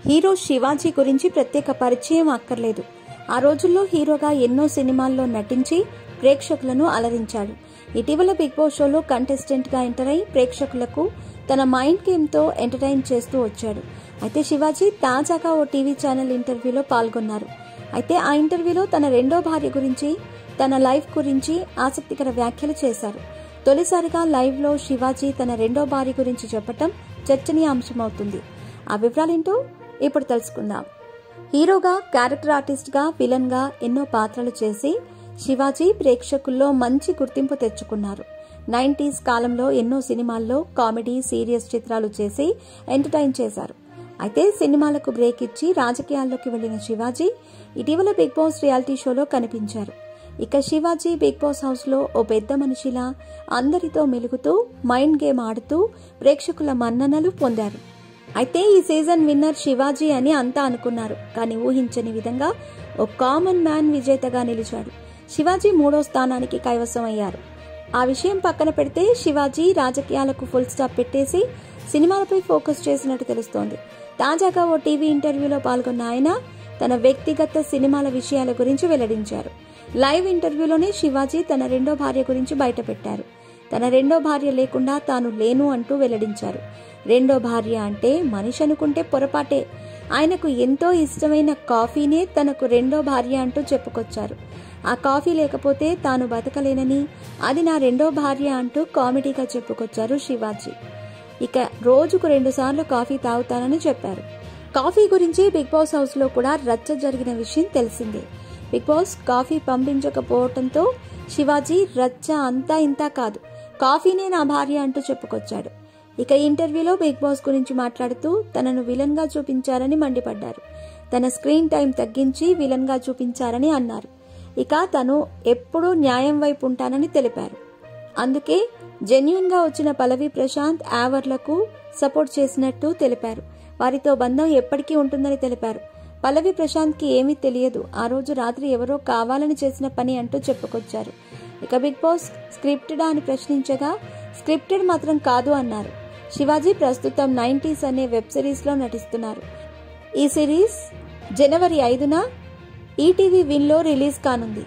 Hero Shivaji గురించి ప్రత్యేక పరిచయం అక్కర్లేదు. ఆ రోజుల్లో హీరోగా ఎన్నో సినిమాల్లో నటించి ప్రేక్షకులను అలరించాడు. ఇటీవల బిగ్ బాస్ షోలో కంటెస్టెంట్ గా ఎంటర్ అయి ప్రేక్షకులకు తన మైండ్ గేమ్ తో ఎంటర్టైన్ చేస్తూ వచ్చాడు. అయితే శివాజీ తాజాగా ఓ టీవీ ఛానల్ ఇంటర్వ్యూలో పాల్గొన్నారు. అయితే ఆ ఇంటర్వ్యూలో తన రెండో భార్య గురించి, తన లైఫ్ గురించి ఆసక్తికర వ్యాఖ్యలు చేశారు. తొలిసారిగా లైవ్ లో శివాజీ తన రెండో భార్య గురించి చెప్పటం చర్చనీయాంశమవుతుంది. ఆ వివరాలేంటో ఇప్పుడు తెలుసుకుందాం. హీరోగా, క్యారెక్టర్ ఆర్టిస్ట్ గా, విలన్ గా ఎన్నో పాత్రలు చేసి శివాజీ ప్రేక్షకుల్లో మంచి గుర్తింపు తెచ్చుకున్నారు. 90s కాలంలో ఎన్నో సినిమాల్లో కామెడీ, సీరియస్ చిత్రాలు చేసి ఎంటర్టైన్ చేశారు. అయితే సినిమాలకు బ్రేక్ ఇచ్చి రాజకీయాల్లోకి వెళ్లిన శివాజీ ఇటీవల బిగ్ బాస్ రియాలిటీ షోలో కనిపించారు. ఇక శివాజీ బిగ్ బాస్ హౌస్ లో ఓ పెద్ద మనిషిలా అందరితో మెలుగుతూ మైండ్ గేమ్ ఆడుతూ ప్రేక్షకుల మన్ననలు పొందారు. అయితే ఈ సీజన్ విన్నర్ శివాజీ అని అంతా అనుకున్నారు. కానీ ఊహించని విధంగా ఓ కామన్ మ్యాన్ విజేతగా నిలిచాడు. శివాజీ 3వ స్థానానికి కైవసం అయ్యారు. ఆ విషయం పక్కన పెడితే శివాజీ రాజకీయాలకు ఫుల్ స్టాప్ పెట్టేసి సినిమాలపై ఫోకస్ చేసినట్టు తెలుస్తోంది. తాజాగా ఓ టీవీ ఇంటర్వ్యూలో పాల్గొన్న ఆయన తన వ్యక్తిగత సినిమాల విషయాల గురించి వెల్లడించారు. లైవ్ ఇంటర్వ్యూలోనే శివాజీ తన రెండో భార్య గురించి బయటపెట్టారు. తన రెండో భార్య లేకుండా తాను లేను అంటూ వెల్లడించారు. రెండో భార్య అంటే మనిషి అనుకుంటే పొరపాటే. ఆయనకు ఎంతో ఇష్టమైన కాఫీనే తనకు రెండో భార్య అంటూ చెప్పుకొచ్చారు. ఆ కాఫీ లేకపోతే తాను బతకలేనని, అది నా రెండో భార్య అంటూ కామెడీగా చెప్పుకొచ్చారు శివాజీ. ఇక రోజుకు 2 సార్లు కాఫీ తాగుతానని చెప్పారు. కాఫీ గురించి బిగ్ బాస్ హౌస్ లో కూడా రచ్చ జరిగిన విషయం తెలిసిందే. బిగ్ బాస్ కాఫీ పంపించకపోవడంతో శివాజీ రచ్చ అంతా ఇంతా కాదు, కాఫీనే నా భార్య అంటూ చెప్పుకొచ్చాడు. ఇక ఇంటర్వ్యూలో బిగ్ బాస్ గురించి మాట్లాడుతూ తనను విలన్ గా చూపించారని మండిపడ్డారు. తన స్క్రీన్ టైం తగ్గించి విలన్ గా చూపించారని అన్నారు. ఇక తను ఎప్పుడూ న్యాయం వైపు ఉంటానని తెలిపారు. అందుకే జెన్యూన్ గా వచ్చిన పల్లవి ప్రశాంత్, యావర్లకు సపోర్ట్ చేసినట్టు తెలిపారు. వారితో బంధం ఎప్పటికీ ఉంటుందని తెలిపారు. పల్లవి ప్రశాంత్ కి ఏమీ తెలియదు, ఆ రోజు రాత్రి ఎవరో కావాలని చేసిన పని అంటూ చెప్పుకొచ్చారు. ఇక బిగ్ బాస్ స్క్రిప్టెడా అని ప్రశ్నించగా స్క్రిప్టెడ్ మాత్రం కాదు అన్నారు. శివాజీ ప్రస్తుతం 90s అనే వెబ్ సిరీస్ లో నటిస్తున్నారు. ఈ సిరీస్ జనవరి 5న ఈటీవీ విన్ లో రిలీజ్ కానుంది.